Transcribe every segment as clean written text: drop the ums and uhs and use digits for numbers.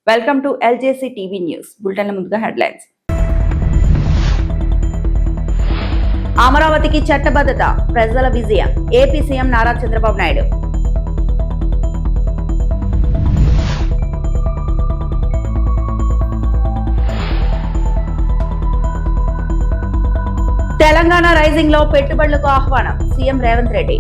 Welcome to LJC TV news. బులెటిన్ల ముందుగా headlines. అమరావతికి చట్టబద్ధత, ప్రజల విజయం. AP CM Nara Chandrababu Naidu. Telangana rising లో పెట్టుబడులకు ఆహ్వానం, సీఎం రేవంత్ రెడ్డి.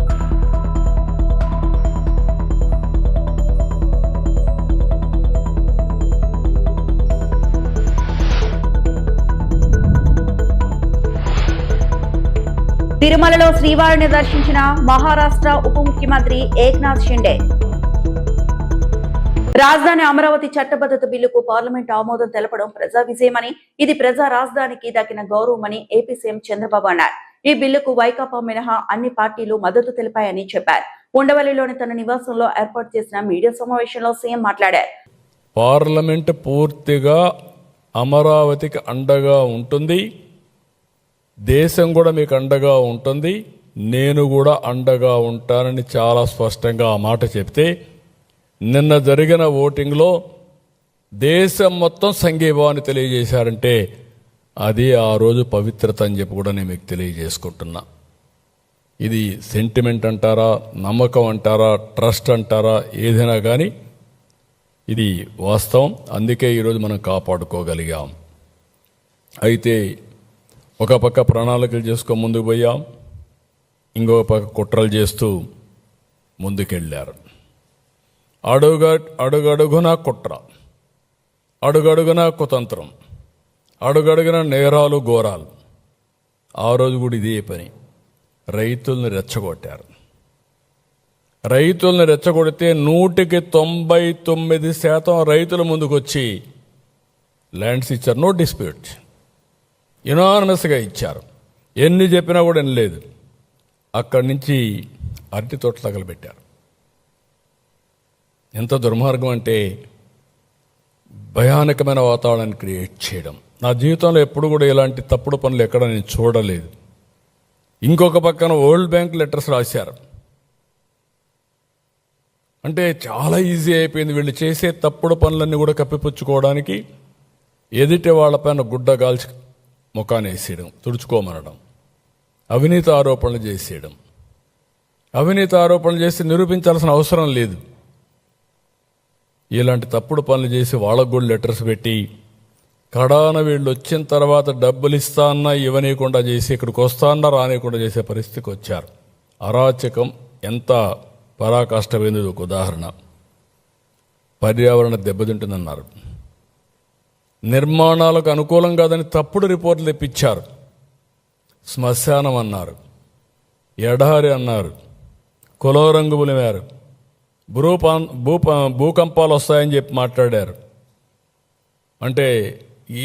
తిరుమలలో శ్రీవారిని దర్శించిన మహారాష్ట్ర ఉప ముఖ్యమంత్రి ఏక్నాథ్ షిండే. రాజధాని అమరావతి చట్టబద్ధత బిల్లుకు పార్లమెంట్ ఆమోదం తెలపడం ప్రజా విజయమని, ఇది ప్రజా రాజధానికి దక్కిన గౌరవమని ఏపీ సీఎం చంద్రబాబు అన్నారు. ఈ బిల్లుకు వైకాపా మినహా అన్ని పార్టీలు మద్దతు తెలిపాయని చెప్పారు. ఉండవల్లిలోని తన నివాసంలో ఏర్పాటు చేసిన మీడియా సమావేశంలో సీఎం మాట్లాడారు. పార్లమెంట్ పూర్తిగా అమరావతికి అండగా ఉంటుంది, దేశం కూడా మీకు అండగా ఉంటుంది, నేను కూడా అండగా ఉంటానని చాలా స్పష్టంగా ఆ మాట చెప్తే, నిన్న జరిగిన ఓటింగ్లో దేశం మొత్తం సంఘీభావాన్ని తెలియజేశారంటే అది ఆ రోజు పవిత్రత అని చెప్పి కూడా నేను మీకు తెలియజేసుకుంటున్నా. ఇది సెంటిమెంట్ అంటారా, నమ్మకం అంటారా, ట్రస్ట్ అంటారా, ఏదైనా కానీ ఇది వాస్తవం. అందుకే ఈరోజు మనం కాపాడుకోగలిగాం. అయితే ఒక పక్క ప్రణాళికలు చేసుకో ముందుకు పోయాం, ఇంకొక పక్క కుట్రలు చేస్తూ ముందుకెళ్ళారు. అడుగడుగునా కుట్ర, అడుగడుగునా కుతంత్రం, అడుగడుగున నేరాలు ఘోరాలు. ఆ రోజు కూడా ఇదే పని. రైతుల్ని రెచ్చగొట్టారు. రైతుల్ని రెచ్చగొడితే 99% రైతుల ముందుకొచ్చి ల్యాండ్స్ ఇచ్చారు. నో డిస్ప్యూట్, యునానిమస్గా ఇచ్చారు. ఎన్ని చెప్పినా కూడా వినలేదు. అక్కడి నుంచి అరటి తోట తగలబెట్టారు. ఎంత దుర్మార్గం అంటే భయానకమైన వాతావరణాన్ని క్రియేట్ చేయడం. నా జీవితంలో ఎప్పుడు కూడా ఇలాంటి తప్పుడు పనులు ఎక్కడ నేను చూడలేదు. ఇంకొక పక్కన వరల్డ్ బ్యాంక్ లెటర్స్ రాశారు. అంటే చాలా ఈజీ అయిపోయింది వీళ్ళు చేసే తప్పుడు పనులన్నీ కూడా కప్పిపుచ్చుకోవడానికి. ఎదుటి వాళ్ళపైన గుడ్డ గాల్చి ముఖాన్ని వేసేయడం, తుడుచుకోమనడం, అవినీతి ఆరోపణలు చేసేయడం. అవినీతి ఆరోపణలు చేసి నిరూపించాల్సిన అవసరం లేదు. ఇలాంటి తప్పుడు పనులు చేసి వాళ్ళకు కూడా లెటర్స్ పెట్టి కడాన వీళ్ళు వచ్చిన తర్వాత డబ్బులు ఇస్తా అన్నా ఇవ్వనీయకుండా చేసి ఇక్కడికి వస్తా అన్నా రానియకుండా చేసే పరిస్థితికి వచ్చారు. అరాచకం ఎంత పరాకాష్టమైంది. ఒక ఉదాహరణ, పర్యావరణ దెబ్బతింటుందన్నారు, నిర్మాణాలకు అనుకూలం కాదని తప్పుడు రిపోర్టులు తెప్పించారు, శ్మశానం అన్నారు, ఎడారి అన్నారు, కులం రంగు పులిమారు, భూకంపాలు వస్తాయని చెప్పి మాట్లాడారు. అంటే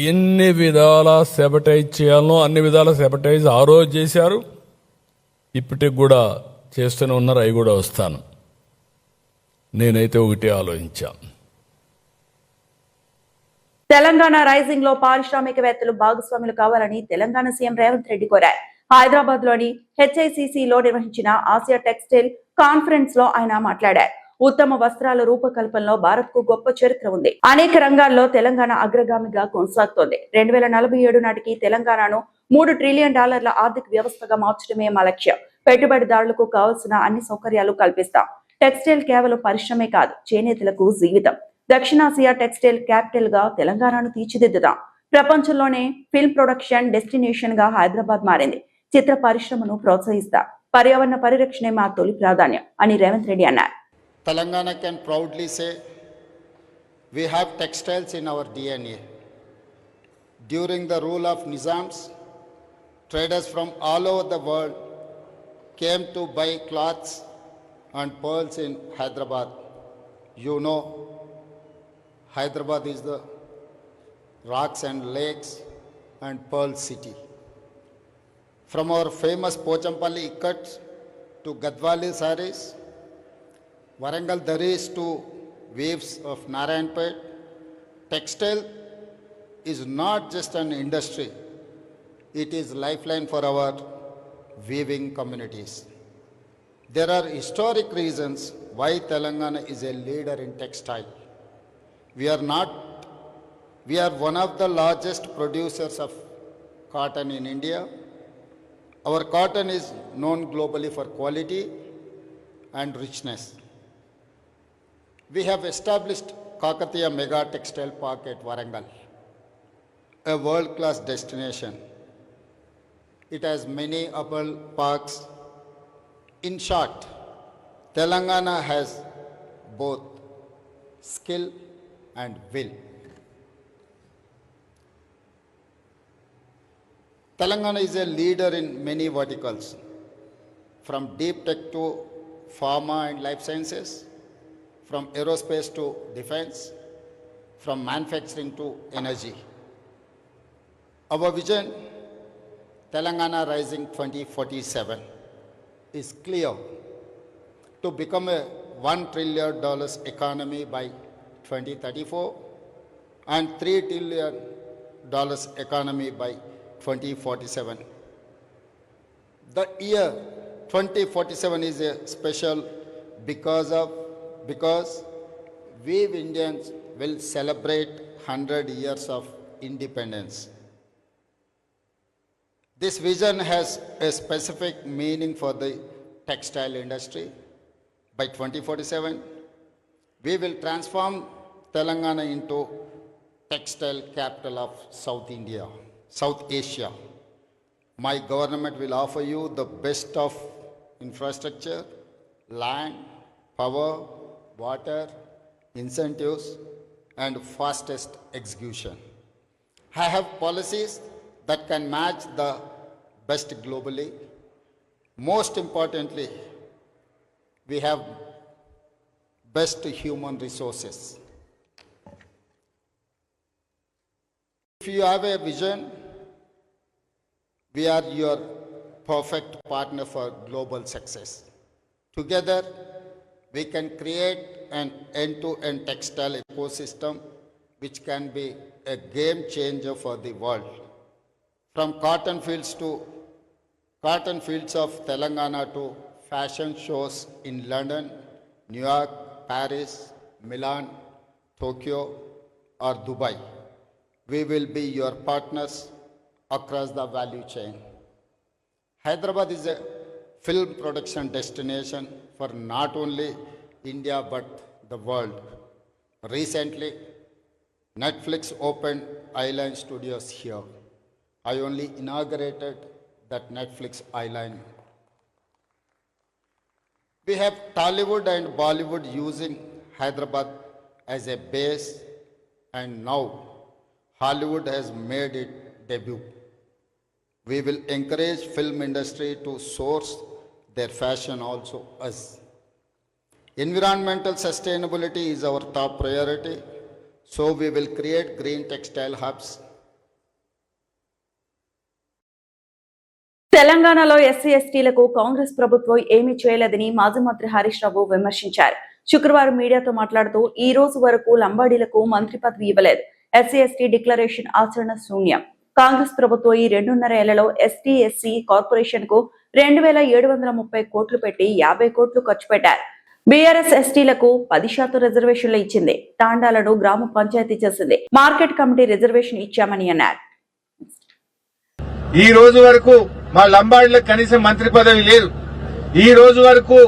ఎన్ని విధాల సెబటైజ్ చేయాలనో అన్ని విధాల సెబటైజ్ ఆ రోజు చేశారు, ఇప్పటికి కూడా చేస్తూనే ఉన్నారు. అవి కూడా వస్తాను. నేనైతే ఒకటి ఆలోచించాను. తెలంగాణ రైజింగ్ లో పారిశ్రామికవేత్తలు భాగస్వాములు కావాలని తెలంగాణ సీఎం రేవంత్ రెడ్డి కోరారు. హైదరాబాద్ లోని హెచ్ఐసిసిలో నిర్వహించిన ఆసియా టెక్స్టైల్ కాన్ఫరెన్స్ లో ఆయన మాట్లాడారు. ఉత్తమ వస్త్రాల రూపకల్పనలో భారత్ కు గొప్ప చరిత్ర ఉంది. అనేక రంగాల్లో తెలంగాణ అగ్రగామిగా కొనసాగుతోంది. 2047 నాటికి తెలంగాణను $3 ట్రిలియన్ ఆర్థిక వ్యవస్థగా మార్చడమే మా లక్ష్యం. పెట్టుబడిదారులకు కావాల్సిన అన్ని సౌకర్యాలు కల్పిస్తాం. టెక్స్టైల్ కేవలం పరిశ్రమే కాదు, చేనేతలకు జీవితం. దక్షిణాసియా టెక్స్టైల్ క్యాపిటల్ గా తెలంగాణను తీర్చిదిద్దుతాం. ప్రపంచంలోనే ఫిల్మ్ ప్రొడక్షన్ డెస్టినేషన్ గా హైదరాబాద్ మారింది. చిత్ర పరిశ్రమను ప్రోత్సహిస్తా. పర్యావరణ పరిరక్షణే మా తొలి ప్రాధాన్యం అని రేవంత్ రెడ్డి అన్నారు. Telangana can proudly say we have textiles in our DNA. During the rule of Nizams, traders from all over the world came to buy cloths and pearls in Hyderabad. You know, Hyderabad is the rocks and lakes and pearl city. From our famous Pochampalli ikkats to Gadwali sarees, Warangal daris to waves of Narayanpet, textile is not just an industry, it is lifeline for our weaving communities. There are historic reasons why Telangana is a leader in textile. We are not We are one of the largest producers of cotton in India. Our cotton is known globally for quality and richness. We have established Kakatiya Mega Textile Park at Warangal, a world-class destination. It has many apple parks. In short, Telangana has both skill and will. Telangana is a leader in many verticals, from deep tech to pharma and life sciences, from aerospace to defense, from manufacturing to energy. Our vision, Telangana Rising 2047, is clear: to become a $1 trillion economy by 2034 and $3 trillion economy by 2047. The year 2047 is a special because we Indians will celebrate 100 years of independence. This vision has a specific meaning for the textile industry. By 2047, we will transform Telangana into textile capital of South Asia. My government will offer you the best of infrastructure, land, power, water, incentives, and fastest execution. I have policies that can match the best globally. Most importantly, we have best human resources. If you have a vision, we are your perfect partner for global success. Together, we can create an end-to-end textile ecosystem which can be a game changer for the world. From cotton fields of Telangana to fashion shows in London, New York, Paris, Milan, Tokyo, or Dubai, we will be your partners across the value chain. Hyderabad is a film production destination for not only India but the world. Recently, Netflix opened Island Studios here. I only inaugurated that Netflix Island. We have Tollywood and Bollywood using Hyderabad as a base, and now Hollywood has made its debut. We will encourage film industry to source their fashion also us. Environmental sustainability is our top priority, so we will create green textile hubs. తెలంగాణలో SC ఎస్టీలకు కాంగ్రెస్ ప్రభుత్వం ఏమీ చేయలేదని మాజీ మంత్రి హరీష్ రావు విమర్శించారు. శుక్రవారం మీడియాతో మాట్లాడుతూ ఈ రోజు వరకు లంబాడీలకు మంత్రి పదవి ఇవ్వలేదు. ఎస్సీ ఎస్టీ డిక్లరేషన్ ఆచరణ శూన్యం. కాంగ్రెస్ ప్రభుత్వం ఈ 2.5 ఏళ్లలో ఎస్టీ ఎస్సీ కార్పొరేషన్ కు 2,730 కోట్లు పెట్టి 50 కోట్లు ఖర్చు పెట్టారు. బీఆర్ఎస్ ఎస్టీలకు 10% రిజర్వేషన్లు ఇచ్చింది. తాండాలను గ్రామ పంచాయతీ చేసింది. మార్కెట్ కమిటీ రిజర్వేషన్ ఇచ్చామని అన్నారు. ఈ రోజు వరకు మా లంబాడీలకు కనీసం మంత్రి పదవి లేదు. ఈ రోజు వరకు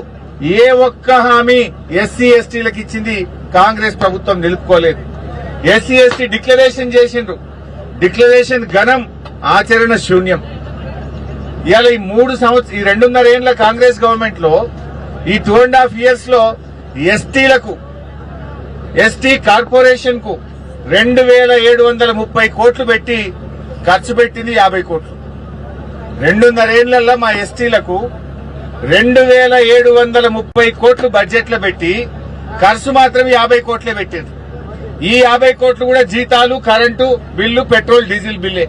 ఏ ఒక్క హామీ ఎస్సీ ఎస్టీలకు ఇచ్చింది కాంగ్రెస్ ప్రభుత్వం నిలుపుకోలేదు. ఎస్సీ ఎస్టీ డిక్లరేషన్ చేసిండ్రు. డిక్లరేషన్ ఘనం, ఆచరణ శూన్యం. ఇవాళ ఈ 2.5 ఏళ్ల కాంగ్రెస్ గవర్నమెంట్ లో ఈ 2.5 years లో ఎస్టీ కార్పొరేషన్ కు 2,730 కోట్లు పెట్టి ఖర్చు పెట్టింది 50 కోట్లు. 2.5 ఏళ్లలో మా ఎస్టీలకు 2,730 కోట్లు బడ్జెట్ లో పెట్టి ఖర్చు మాత్రం 50 కోట్లే పెట్టింది. ఈ 50 కోట్లు కూడా జీతాలు, కరెంటు బిల్లు, పెట్రోల్, డీజిల్ బిల్లే.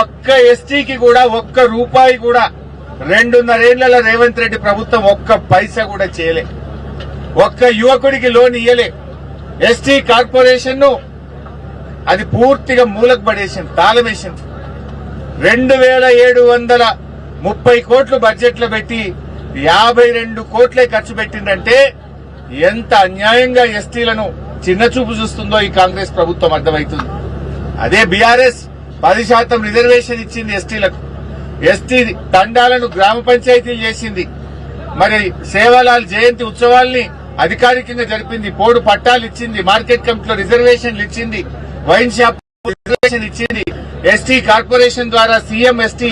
ఒక్క ఎస్టీకి కూడా ఒక్క రూపాయి కూడా 2.5 ఏళ్లలో రేవంత్ రెడ్డి ప్రభుత్వం ఒక్క పైసా కూడా చేయలే. ఒక్క యువకుడికి లోన్ ఇయ్యలే. ఎస్టీ కార్పొరేషన్ ను అది పూర్తిగా మూలకు పడేసింది, తాళం వేసింది. 2,730 కోట్లు బడ్జెట్ లో పెట్టి 52 కోట్లే ఖర్చు పెట్టిందంటే ఎంత అన్యాయంగా ఎస్టీలను చిన్నచూపు చూస్తుందో ఈ కాంగ్రెస్ ప్రభుత్వం అర్థమవుతుంది. అదే బీఆర్ఎస్ 10% రిజర్వేషన్ ఇచ్చింది ఎస్టీలకు. ఎస్టీ తండాలను గ్రామ పంచాయతీలు చేసింది. మరి సేవాలాల్ జయంతి ఉత్సవాల్ని అధికారికంగా జరిపింది. పోడు పట్టాలు ఇచ్చింది. మార్కెట్ కమిటీలో రిజర్వేషన్లు ఇచ్చింది. వైన్ షాప్ రిజర్వేషన్ ఇచ్చింది. ఎస్టీ కార్పొరేషన్ ద్వారా సీఎం ఎస్టీ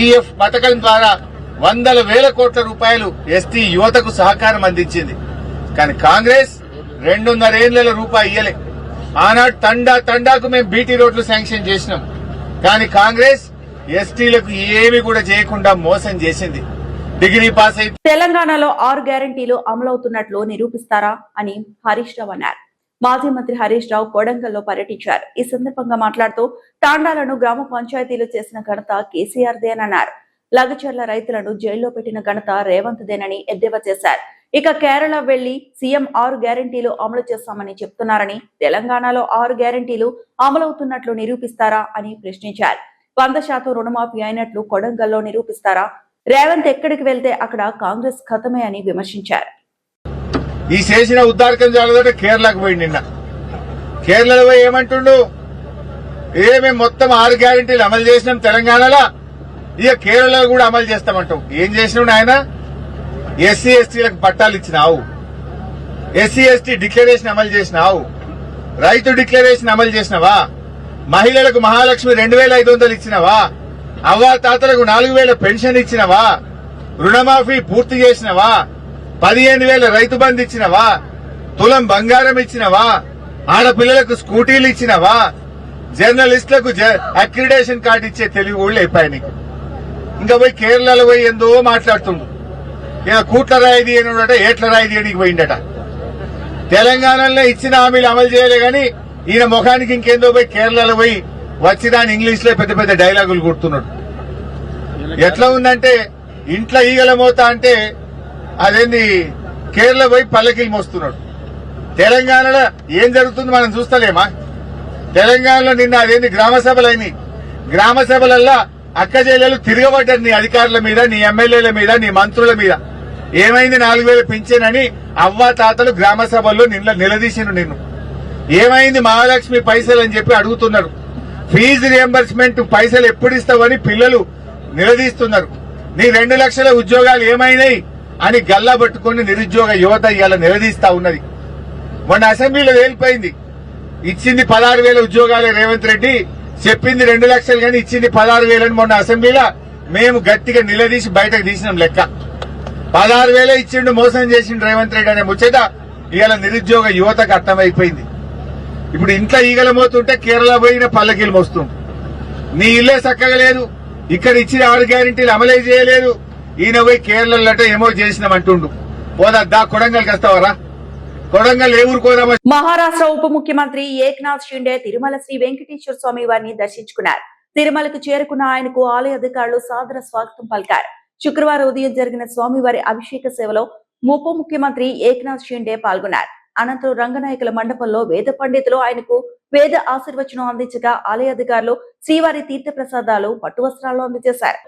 ఈఎఫ్ పథకం ద్వారా వందల వేల కోట్ల రూపాయలు ఎస్టీ యువతకు సహకారం అందించింది. కానీ కాంగ్రెస్ 2.5 ఏళ్ల రూపాయి ఇయ్యలే. ఆనాడు తండాకు మేము బీటీ రోడ్లు శాంక్షన్ చేసినాం. కానీ కాంగ్రెస్ ఎస్టీలకు ఏమి కూడా చేయకుండా మోసం చేసింది. డిగ్రీ పాస్ అయితే తెలంగాణలో 6 గ్యారంటీలు అమలవుతున్నట్లు నిరూపిస్తారా అని హరీష్ రావు అన్నారు. మాజీ మంత్రి హరీష్ రావు కొడంగల్లో పర్యటించారు. ఈ సందర్భంగా మాట్లాడుతూ తాండాలను గ్రామ పంచాయతీలు చేసిన ఘనత కేసీఆర్దే అని అన్నారు. లగచర్ల రైతులను జైల్లో పెట్టిన ఘనత రేవంత్ దేనని ఎద్దేవా చేశారు. ఇక కేరళ వెళ్లి సీఎం 6 గ్యారంటీలు అమలు చేస్తామని చెప్తున్నారని, తెలంగాణలో 6 గ్యారంటీలు అమలవుతున్నట్లు నిరూపిస్తారా అని ప్రశ్నించారు. 100% రుణమాఫీ అయినట్లు కొడంగల్లో నిరూపిస్తారా? రేవంత్ ఎక్కడికి వెళ్తే అక్కడ కాంగ్రెస్ ఖతమే అని విమర్శించారు. ఈ చేసిన ఉద్దారకం చాలదంటే కేరళకు పోయి నిన్న కేరళలో పోయి ఏమంటుండు, మేము మొత్తం 6 గ్యారంటీలు అమలు చేసినాం తెలంగాణలో, ఇక కేరళలో కూడా అమలు చేస్తామంటాం. ఏం చేసినావు ఆయన? ఎస్సీ ఎస్టీలకు పట్టాలు ఇచ్చినావు, ఎస్సీ ఎస్టీ డిక్లరేషన్ అమలు చేసినావు, రైతు డిక్లరేషన్ అమలు చేసినావా, మహిళలకు మహాలక్ష్మి 2500 ఇచ్చినవా, అవ్వా తాతలకు 4000 పెన్షన్ ఇచ్చినవా, రుణమాఫీ పూర్తి చేసినవా, 15,000 రైతు బంధు ఇచ్చినవా, తులం బంగారం ఇచ్చినవా, ఆడపిల్లలకు స్కూటీలు ఇచ్చినవా, జర్నలిస్టులకు అక్రిడేషన్ కార్డు ఇచ్చే తెలివి కూడా అయిపోయాయి నీకు. ఇంకా పోయి కేరళలో పోయి ఎందో మాట్లాడుతుండు. ఇక కూట్ల రాయి తీయనుడట, ఏట్ల రాయి తీయడానికి పోయిండట. తెలంగాణలో ఇచ్చిన హామీలు అమలు చేయలే గాని ఈయన ముఖానికి ఇంకేందో పోయి కేరళలో పోయి వచ్చిదాని ఇంగ్లీష్ లో పెద్ద పెద్ద డైలాగులు కొడుతున్నాడు. ఎట్లా ఉందంటే ఇంట్లో ఈగల మోత అంటే అదేంది కేరళ పోయి పల్లకిలు మోస్తున్నాడు. తెలంగాణలో ఏం జరుగుతుంది మనం చూస్తలేమా? తెలంగాణలో నిన్న అదేంది గ్రామ సభలైనవి. గ్రామ సభలల్లా అక్క చెల్లెలు తిరగబడ్డారు నీ అధికారుల మీద, నీ ఎమ్మెల్యేల మీద, నీ మంత్రుల మీద. ఏమైంది 4000 పింఛనని అవ్వా తాతలు గ్రామ సభల్లో నిలదీసిను నిన్ను. ఏమైంది మహాలక్ష్మి పైసలు అని చెప్పి అడుగుతున్నారు. ఫీజు రియంబర్స్మెంట్ పైసలు ఎప్పుడు ఇస్తావని పిల్లలు నిలదీస్తున్నారు. నీ 2 లక్షల ఉద్యోగాలు ఏమైనాయి అని గల్లా పట్టుకుని నిరుద్యోగ యువత ఇవాళ నిలదీస్తా ఉన్నది. మొన్న అసెంబ్లీలో తేలిపోయింది. ఇచ్చింది 16,000 ఉద్యోగాలే రేవంత్ రెడ్డి, చెప్పింది 2 లక్షలు కానీ ఇచ్చింది 16,000 అని మొన్న అసెంబ్లీలో మేము గట్టిగా నిలదీసి బయటకు తీసినాం. లెక్క 16,000 ఇచ్చిండు, మోసం చేసిండు రేవంత్ రెడ్డి అనే ముచ్చట ఇవాళ నిరుద్యోగ యువతకు అర్థమైపోయింది. ఇప్పుడు ఇంట్లో ఈగల మోతుంటే కేరళ పోయిన పల్లకీలు మోస్తుంది. నీ ఇల్లే చక్కగా లేదు, ఇక్కడ ఇచ్చిన 6 గ్యారంటీలు అమలే చేయలేదు. ఈయన పోయి కేరళలో ఏమో చేసినామంటుండు. పోదా కొడంగల్కి వస్తావరా? కొడంగల్ ఏ ఊరుకోదామా? మహారాష్ట్ర ఉప ముఖ్యమంత్రి ఏక్నాథ్ షిండే తిరుమల శ్రీ వెంకటేశ్వర స్వామి వారిని దర్శించుకున్నారు. తిరుమలకు చేరుకున్న ఆయనకు ఆలయ అధికారులు సాదర స్వాగతం పలికారు. శుక్రవారం ఉదయం జరిగిన స్వామివారి అభిషేక సేవలో ఉప ముఖ్యమంత్రి ఏక్నాథ్ షిండే పాల్గొన్నారు. అనంతరం రంగనాయకుల మండపంలో వేద పండితులు ఆయనకు వేద ఆశీర్వచనం అందించగా ఆలయ అధికారులు శ్రీవారి తీర్థ ప్రసాదాలు, పట్టు వస్త్రాలు అందజేశారు.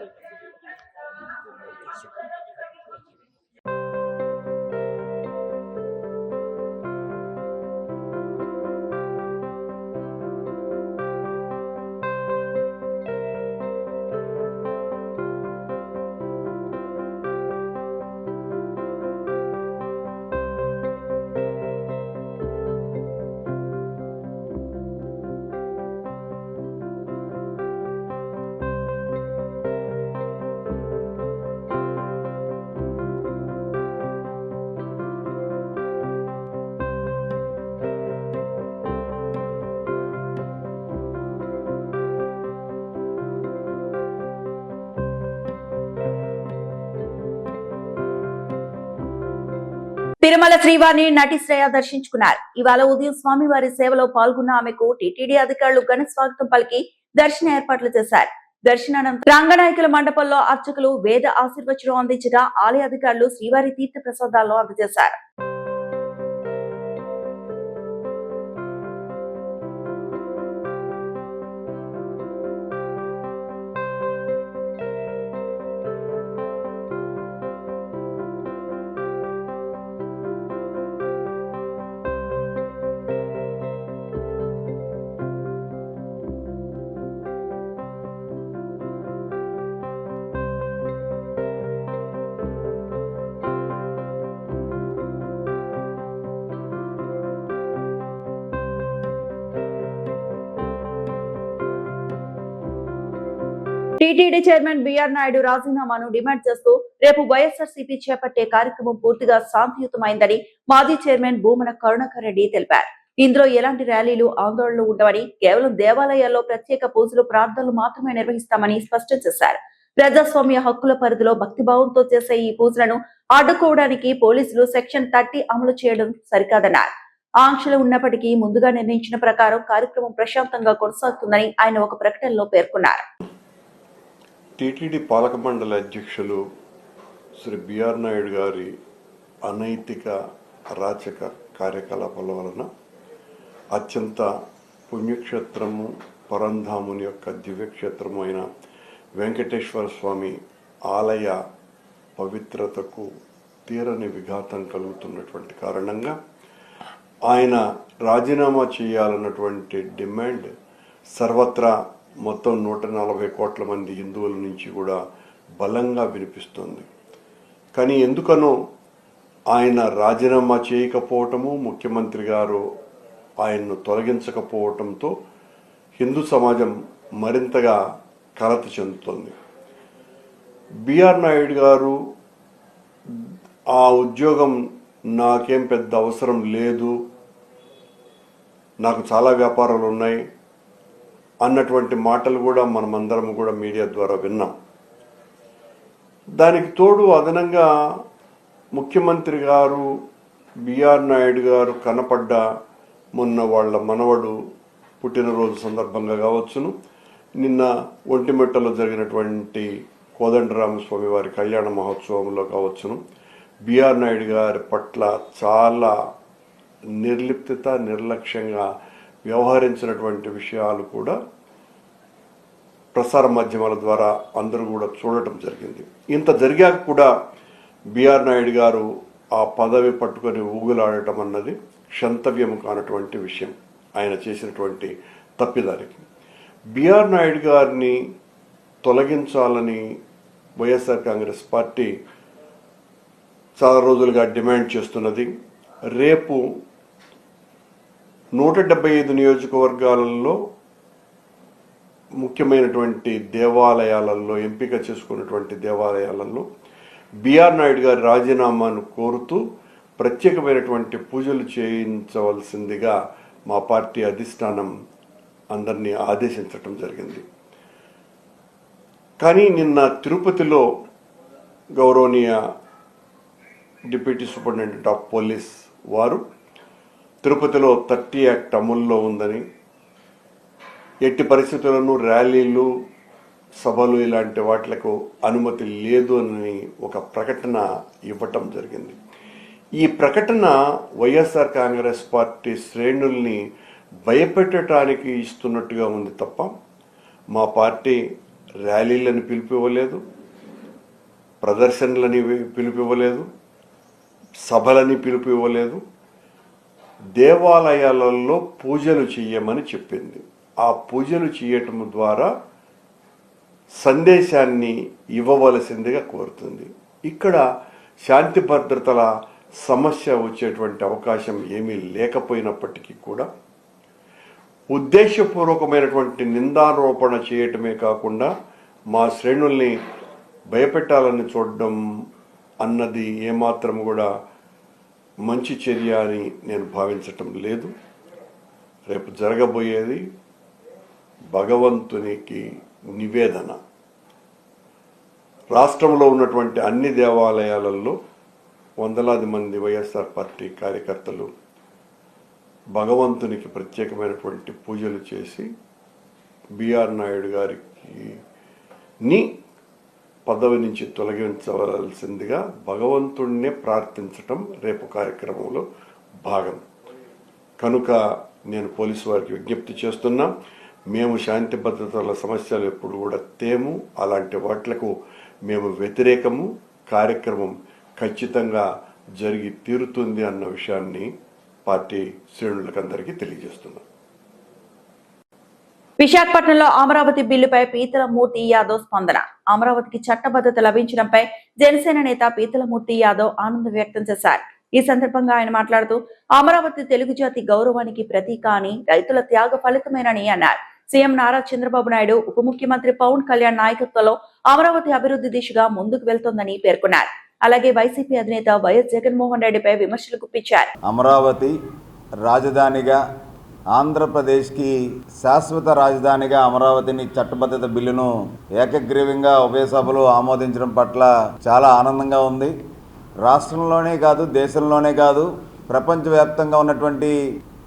తిరుమల శ్రీవారిని నటి శ్రేయ దర్శించుకున్నారు. ఇవాళ ఉదయం స్వామివారి సేవలో పాల్గొన్న ఆమెకు టీటీడీ అధికారులు ఘన స్వాగతం పలికి దర్శన ఏర్పాట్లు చేశారు. దర్శనానంతరం రంగనాయకుల మండపంలో అర్చకులు వేద ఆశీర్వచనం అందించగా ఆలయ అధికారులు శ్రీవారి తీర్థ ప్రసాదాలను అందజేశారు. టీటీడీ చైర్మన్ బిఆర్ నాయుడు రాజీనామాను డిమాండ్ చేస్తూ రేపు వైఎస్ఆర్సీపీ చేపట్టే కార్యక్రమం పూర్తిగా శాంతియుతమైందని మాజీ చైర్మన్ భూమన కరుణాకర్ రెడ్డి తెలిపారు. ఇందులో ఎలాంటి ర్యాలీలు, ఆందోళనలు ఉండవని, కేవలం దేవాలయాల్లో ప్రత్యేక పూజలు, ప్రార్థనలు మాత్రమే నిర్వహిస్తామని స్పష్టం చేశారు. ప్రజాస్వామ్య హక్కుల పరిధిలో భక్తిభావంతో చేసే ఈ పూజలను అడ్డుకోవడానికి పోలీసులు సెక్షన్ 30 అమలు చేయడం సరికాదన్నారు. ఆంక్షలు ఉన్నప్పటికీ ముందుగా నిర్ణయించిన ప్రకారం కార్యక్రమం ప్రశాంతంగా కొనసాగుతుందని ఆయన ఒక ప్రకటనలో పేర్కొన్నారు. టీటీడీ పాలక మండలి అధ్యక్షులు శ్రీ బిఆర్ నాయుడు గారి అనైతిక అరాచక కార్యకలాపాల వలన అత్యంత పుణ్యక్షేత్రము, పరంధాముని యొక్క దివ్యక్షేత్రము అయిన వెంకటేశ్వర స్వామి ఆలయ పవిత్రతకు తీరని విఘాతం కలుగుతున్నటువంటి కారణంగా ఆయన రాజీనామా చేయాలన్నటువంటి డిమాండ్ సర్వత్రా మొత్తం 140 కోట్ల మంది హిందువుల నుంచి కూడా బలంగా వినిపిస్తుంది. కానీ ఎందుకనో ఆయన రాజీనామా చేయకపోవటము, ముఖ్యమంత్రి గారు ఆయన్ను తొలగించకపోవటంతో హిందూ సమాజం మరింతగా కలత చెందుతుంది. బిఆర్ నాయుడు గారు ఆ ఉద్యోగం నాకేం పెద్ద అవసరం లేదు, నాకు చాలా వ్యాపారాలు ఉన్నాయి అన్నటువంటి మాటలు కూడా మనమందరం కూడా మీడియా ద్వారా విన్నాం. దానికి తోడు అదనంగా ముఖ్యమంత్రి గారు బిఆర్ నాయుడు గారు కనపడ్డ మొన్న వాళ్ళ మనవడు పుట్టినరోజు సందర్భంగా కావచ్చును, నిన్న ఒంటిమిట్టలో జరిగినటువంటి కోదండరామస్వామి వారి కళ్యాణ మహోత్సవంలో కావచ్చును, బిఆర్ నాయుడు గారి పట్ల చాలా నిర్లిప్తత, నిర్లక్ష్యంగా వ్యవహరించినటువంటి విషయాలు కూడా ప్రసార మాధ్యమాల ద్వారా అందరూ కూడా చూడటం జరిగింది. ఇంత జరిగాక కూడా బిఆర్ నాయుడు గారు ఆ పదవి పట్టుకొని ఊగులాడటం అన్నది క్షంతవ్యం కానటువంటి విషయం. ఆయన చేసినటువంటి తప్పిదానికి బిఆర్ నాయుడు గారిని తొలగించాలని వైఎస్ఆర్ కాంగ్రెస్ పార్టీ చాలా రోజులుగా డిమాండ్ చేస్తున్నది. రేపు 175 నియోజకవర్గాలలో ముఖ్యమైనటువంటి దేవాలయాలలో, ఎంపిక చేసుకున్నటువంటి దేవాలయాలలో బిఆర్ నాయుడు గారి రాజీనామాను కోరుతూ ప్రత్యేకమైనటువంటి పూజలు చేయించవలసిందిగా మా పార్టీ అధిష్టానం అందరినీ ఆదేశించటం జరిగింది. కానీ నిన్న తిరుపతిలో గౌరవనీయ డిప్యూటీ సూపరింటెండెంట్ ఆఫ్ పోలీస్ వారు తిరుపతిలో 30 యాక్ట్ అమల్లో ఉందని, ఎట్టి పరిస్థితులను ర్యాలీలు, సభలు ఇలాంటి వాటిలకు అనుమతి లేదు అని ఒక ప్రకటన ఇవ్వటం జరిగింది. ఈ ప్రకటన వైఎస్ఆర్ కాంగ్రెస్ పార్టీ శ్రేణుల్ని భయపెట్టడానికి ఇస్తున్నట్టుగా ఉంది తప్ప మా పార్టీ ర్యాలీలను పిలిపివ్వలేదు, ప్రదర్శనలని పిలిపివ్వలేదు, సభలని పిలిపివ్వలేదు. దేవాలయాలలో పూజలు చేయమని చెప్పింది. ఆ పూజలు చేయటం ద్వారా సందేశాన్ని ఇవ్వవలసిందిగా కోరుతుంది. ఇక్కడ శాంతి భద్రతల సమస్య వచ్చేటువంటి అవకాశం ఏమీ లేకపోయినప్పటికీ కూడా ఉద్దేశపూర్వకమైనటువంటి నిందారోపణ చేయటమే కాకుండా మా శ్రేణుల్ని భయపెట్టాలని చూడడం అన్నది ఏమాత్రం కూడా మంచి చర్య అని నేను భావించటం లేదు. రేపు జరగబోయేది భగవంతునికి నివేదన. రాష్ట్రంలో ఉన్నటువంటి అన్ని దేవాలయాలలో వందలాది మంది వైఎస్ఆర్ పార్టీ కార్యకర్తలు భగవంతునికి ప్రత్యేకమైనటువంటి పూజలు చేసి బిఆర్ నాయుడు గారికి పదవి నుంచి తొలగించవలసిందిగా భగవంతుణ్ణే ప్రార్థించటం రేపు కార్యక్రమంలో భాగం. కనుక నేను పోలీసు వారికి విజ్ఞప్తి చేస్తున్నా, మేము శాంతి భద్రతల సమస్యలు ఎప్పుడు కూడా తేము, అలాంటి వాట్లకు మేము వ్యతిరేకము. కార్యక్రమం ఖచ్చితంగా జరిగి తీరుతుంది అన్న విషయాన్ని పార్టీ శ్రేణులకందరికీ తెలియజేస్తున్నాం. విశాఖపట్నంలో అమరావతి బిల్లుపై పీతలమూర్తి యాదవ్ స్పందన. అమరావతికి చట్టబద్ధత లభించడంపై జనసేన నేత పీతలమూర్తి యాదవ్ ఆనందం వ్యక్తం చేశారు. ఈ సందర్భంగా ఆయన మాట్లాడుతూ అమరావతి తెలుగు జాతి గౌరవానికి ప్రతీక అని, రైతుల త్యాగ ఫలితమేనని అన్నారు. సీఎం నారా చంద్రబాబు నాయుడు, ఉప ముఖ్యమంత్రి పవన్ కళ్యాణ్ నాయకత్వంలో అమరావతి అభివృద్ధి దిశగా ముందుకు వెళ్తోందని పేర్కొన్నారు. అలాగే వైసీపీ అధినేత వైఎస్ జగన్మోహన్ రెడ్డిపై విమర్శలు గుప్పించారు. అమరావతి రాజధానిగా, ఆంధ్రప్రదేశ్కి శాశ్వత రాజధానిగా అమరావతిని చట్టబద్ధత బిల్లును ఏకగ్రీవంగా ఉభయ సభలు ఆమోదించడం పట్ల చాలా ఆనందంగా ఉంది. రాష్ట్రంలోనే కాదు, దేశంలోనే కాదు, ప్రపంచవ్యాప్తంగా ఉన్నటువంటి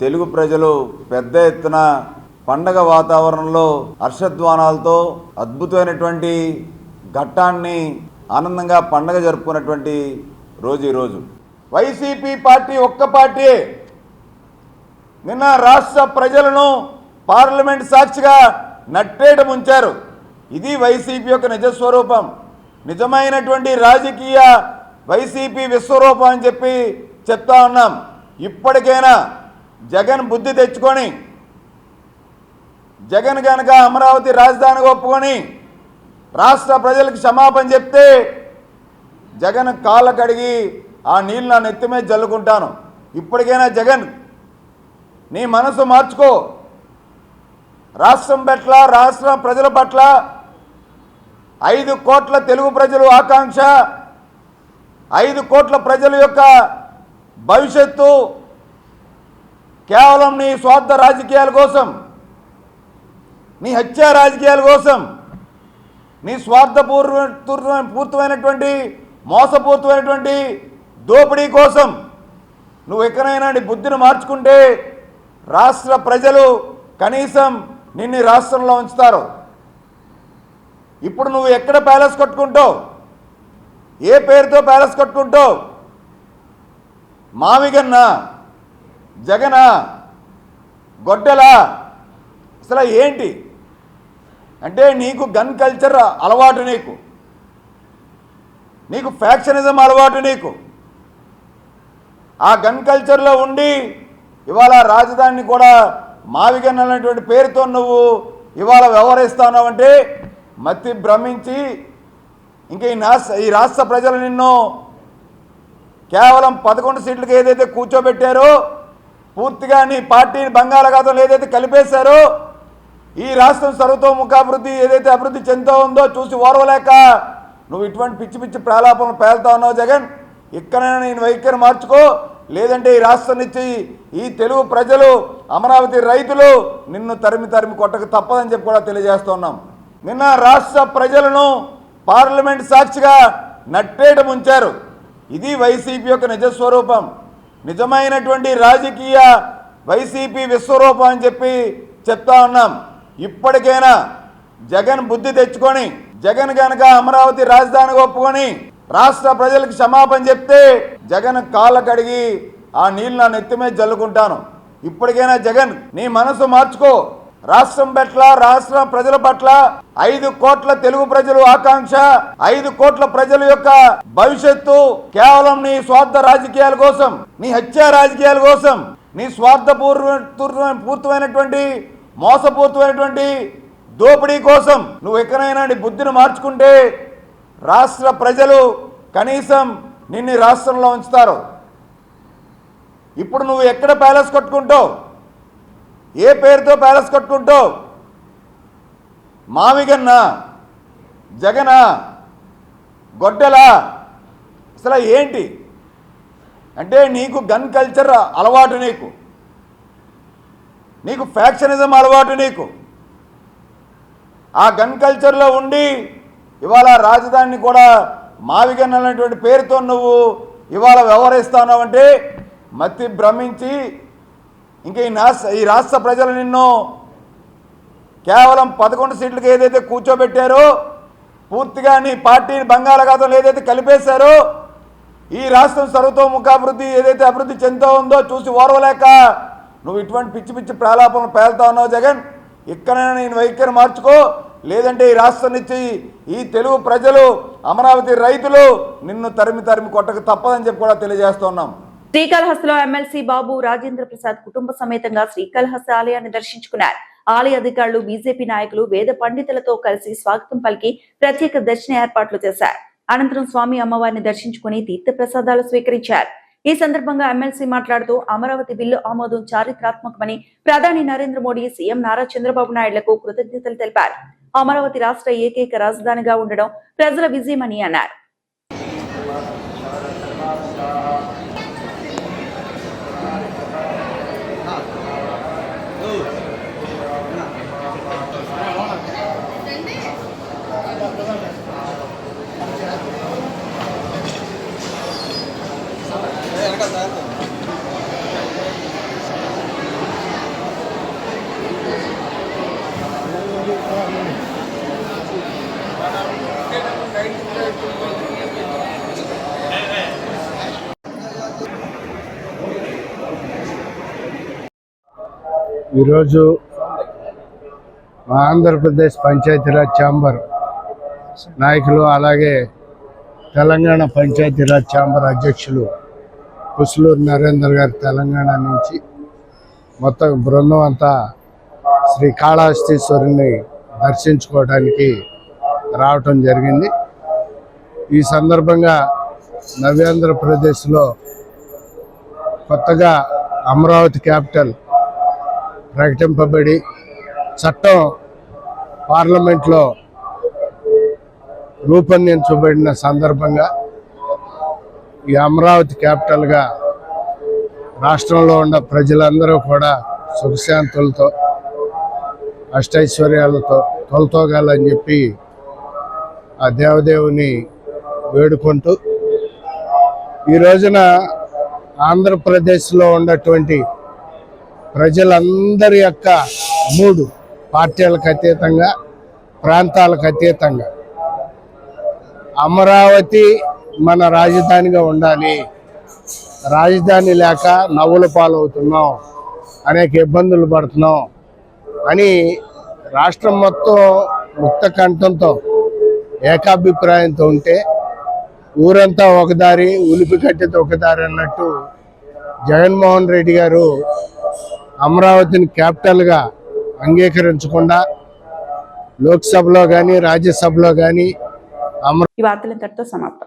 తెలుగు ప్రజలు పెద్ద ఎత్తున పండగ వాతావరణంలో హర్షధ్వానాలతో అద్భుతమైనటువంటి ఘట్టాన్ని ఆనందంగా పండగ జరుపుకున్నటువంటి రోజు ఈరోజు. వైసీపీ పార్టీ ఒక్క పార్టీ నిన్న రాష్ట్ర ప్రజలను పార్లమెంట్ సాక్షిగా నట్టేట ముంచారు. ఇది వైసీపీ యొక్క నిజస్వరూపం, నిజమైనటువంటి రాజకీయ వైసీపీ విశ్వరూపం అని చెప్పి చెప్తా ఉన్నాం. ఇప్పటికైనా జగన్ బుద్ధి తెచ్చుకొని, జగన్ కనుక అమరావతి రాజధానిగా ఒప్పుకొని రాష్ట్ర ప్రజలకు క్షమాపణ చెప్తే జగన్ కాళ్ళ కడిగి ఆ నీళ్ళు నా నెత్తి మీద జల్లుకుంటాను. ఇప్పటికైనా జగన్ నీ మనసు మార్చుకో. రాష్ట్రం పట్ల, రాష్ట్ర ప్రజల పట్ల 5 కోట్ల తెలుగు ప్రజలు ఆకాంక్ష, 5 కోట్ల ప్రజల యొక్క భవిష్యత్తు కేవలం నీ స్వార్థ రాజకీయాల కోసం, నీ హత్య రాజకీయాల కోసం, నీ పూర్తమైనటువంటి మోసపూరితమైనటువంటి దోపిడీ కోసం నువ్వు ఎక్కడైనా నీ బుద్ధిని మార్చుకుంటే రాష్ట్ర ప్రజలు కనీసం నిన్ను రాష్ట్రంలో ఉంచుతారు. ఇప్పుడు నువ్వు ఎక్కడ ప్యాలెస్ కట్టుకుంటావు, ఏ పేరుతో ప్యాలెస్ కట్టుకుంటావు? మావిగన్నా, జగనా, గొడ్డలా? అసలు ఏంటి అంటే నీకు గన్ కల్చర్ అలవాటు, నీకు ఫ్యాక్షనిజం అలవాటు. నీకు ఆ గన్ కల్చర్లో ఉండి ఇవాళ రాజధానిని కూడా మావిగన్ అనేటువంటి పేరుతో నువ్వు ఇవాళ వ్యవహరిస్తున్నావు అంటే మతి భ్రమించి ఇంకా ఈ రాష్ట్ర ప్రజలు నిన్ను కేవలం 11 సీట్లకు ఏదైతే కూర్చోబెట్టారో, పూర్తిగా నీ పార్టీని బంగాళాఖాతంలో ఏదైతే కలిపేశారో, ఈ రాష్ట్రం సర్వతోముఖాభివృద్ధి ఏదైతే అభివృద్ధి చెందుతూ ఉందో చూసి ఓర్వలేక నువ్వు ఇటువంటి పిచ్చి పిచ్చి ప్రాలాపనలు పేలుతా ఉన్నావు. జగన్, ఇక్కడైనా నేను వైఖరి మార్చుకో, లేదంటే ఈ రాష్ట్రం నుంచి ఈ తెలుగు ప్రజలు, అమరావతి రైతులు నిన్ను తరిమి కొట్టక తప్పదని చెప్పి కూడా తెలియజేస్తున్నాం. నిన్న రాష్ట్ర ప్రజలను పార్లమెంట్ సాక్షిగా నట్టేట ముంచారు. ఇది వైసీపీ యొక్క నిజస్వరూపం, నిజమైనటువంటి రాజకీయ వైసీపీ విశ్వరూపం అని చెప్పి చెప్తా ఉన్నాం. ఇప్పటికైనా జగన్ బుద్ధి తెచ్చుకొని, జగన్ కనుక అమరావతి రాజధానిగా ఒప్పుకొని రాష్ట్ర ప్రజలకు క్షమాపణ చెప్తే జగన్ కాళ్ళ కడిగి ఆ నీళ్ళు నా నెత్తి మీద జల్లుకుంటాను. ఇప్పటికైనా జగన్ నీ మనసు మార్చుకో. రాష్ట్రం పట్ల, రాష్ట్ర ప్రజల పట్ల 5 కోట్ల తెలుగు ప్రజలు ఆకాంక్ష, 5 కోట్ల ప్రజల యొక్క భవిష్యత్తు కేవలం నీ స్వార్థ రాజకీయాల కోసం, నీ హత్య రాజకీయాల కోసం, నీ పూర్తమైనటువంటి మోసపూరితమైనటువంటి దోపిడీ కోసం నువ్వు ఎక్కడైనా నీ బుద్ధిని మార్చుకుంటే రాష్ట్ర ప్రజలు కనీసం నిన్ను రాష్ట్రంలో ఉంచుతారు. ఇప్పుడు నువ్వు ఎక్కడ ప్యాలెస్ కట్టుకుంటావు, ఏ పేరుతో ప్యాలెస్ కట్టుకుంటావు? మావిగన్నా, జగనా, గొడ్డలా? అసలు ఏంటి అంటే నీకు గన్ కల్చర్ అలవాటు, నీకు ఫ్యాక్షనిజం అలవాటు. నీకు ఆ గన్ కల్చర్లో ఉండి ఇవాళ రాజధానిని కూడా మావిగన్ అనేటువంటి పేరుతో నువ్వు ఇవాళ వ్యవహరిస్తున్నావు అంటే మతి భ్రమించి ఇంకా ఈ రాష్ట్ర ప్రజలు నిన్ను కేవలం 11 సీట్లకు ఏదైతే కూర్చోబెట్టారో, పూర్తిగా నీ పార్టీని బంగాళాఖాతంలో ఏదైతే కలిపేశారో, ఈ రాష్ట్రం సర్వతోముఖాభివృద్ధి ఏదైతే అభివృద్ధి చెందుతూ ఉందో చూసి ఓర్వలేక నువ్వు ఇటువంటి పిచ్చి పిచ్చి ప్రాలాపనలు పేలుతా ఉన్నావు. జగన్, ఇక్కడైనా నేను వైఖరి మార్చుకో, లేదంటే ఈ రాష్ట్రం నుంచి ఈ తెలుగు ప్రజలు, అమరావతి రైతులు నిన్ను తరిమి కొట్టక తప్పదని చెప్పి కూడా తెలియజేస్తున్నాం. శ్రీకాళహస్తిలో ఎమ్మెల్సీ బాబు రాజేంద్ర ప్రసాద్ కుటుంబ సమేతంగా శ్రీకాళహస్తి ఆలయాన్ని దర్శించుకున్నారు. ఆలయ అధికారులు, బీజేపీ నాయకులు, వేద పండితులతో కలిసి స్వాగతం పలికి ప్రత్యేక దర్శన ఏర్పాట్లు చేశారు. అనంతరం స్వామి అమ్మవారిని దర్శించుకుని తీర్థ ప్రసాదాలు స్వీకరించారు. ఈ సందర్భంగా ఎమ్మెల్సీ మాట్లాడుతూ అమరావతి బిల్లు ఆమోదం చారిత్రాత్మకమని ప్రధాని నరేంద్ర మోడీ, సీఎం నారా చంద్రబాబు నాయుడులకు కృతజ్ఞతలు తెలిపారు. అమరావతి రాష్ట్ర ఏకైక రాజధానిగా ఉండడం ప్రజల విజయమని అన్నారు. ఈరోజు మా ఆంధ్రప్రదేశ్ పంచాయతీరాజ్ ఛాంబర్ నాయకులు, అలాగే తెలంగాణ పంచాయతీరాజ్ ఛాంబర్ అధ్యక్షులు కుసులూరు నరేందర్ గారు తెలంగాణ నుంచి మొత్తం బృందం అంతా శ్రీ కాళహస్తీశ్వరుని దర్శించుకోవడానికి రావటం జరిగింది. ఈ సందర్భంగా నవ్యాంధ్రప్రదేశ్లో కొత్తగా అమరావతి క్యాపిటల్ ప్రకటింపబడి చట్టం పార్లమెంట్లో రూపొందించబడిన సందర్భంగా ఈ అమరావతి క్యాపిటల్గా రాష్ట్రంలో ఉన్న ప్రజలందరూ కూడా సుఖశాంతులతో అష్టైశ్వర్యాలతో తొలతోగాలని చెప్పి ఆ దేవదేవుని వేడుకుంటూ ఈ రోజున ఆంధ్రప్రదేశ్లో ఉన్నటువంటి ప్రజలందరి యొక్క మూడు పార్టీలకు అతీతంగా, ప్రాంతాలకు అతీతంగా అమరావతి మన రాజధానిగా ఉండాలి, రాజధాని లేక నవ్వుల పాలవుతున్నాం, అనేక ఇబ్బందులు పడుతున్నాం అని రాష్ట్రం మొత్తం ముక్త కంఠంతో ఏకాభిప్రాయంతో ఉంటే ఊరంతా ఒకదారి, ఉలిపి కట్టెతో ఒకదారి అన్నట్టు జగన్మోహన్ రెడ్డి గారు అమరావతిని క్యాపిటల్గా అంగీకరించకుండా లోక్సభలో కానీ రాజ్యసభలో కానీ ఈ వార్తలు ఇంతటితో సమాప్తం.